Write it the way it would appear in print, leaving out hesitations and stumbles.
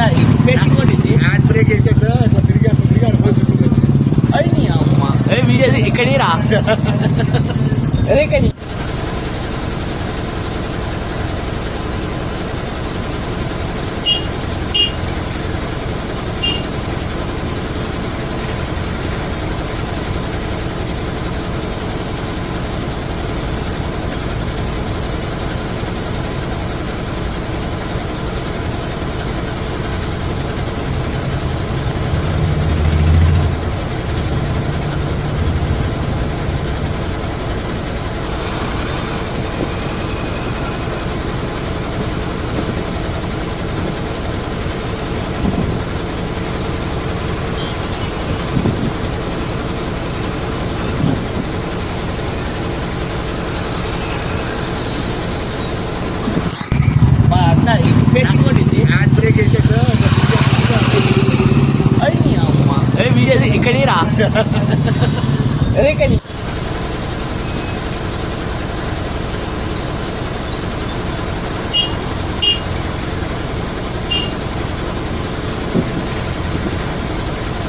అన్న పెట్టుకోండి hand brake వేసాడు అట్లా తిరిగి అయ్యి అమ్మ వీడియో ఇక్కడి రా ఎక్కడి పెట్టుకోండి హ్యాండ్ బ్రేక్ వేసాడు అయ్యి అమ్మ వీడియో ఇక్కడి రా ఎక్కడి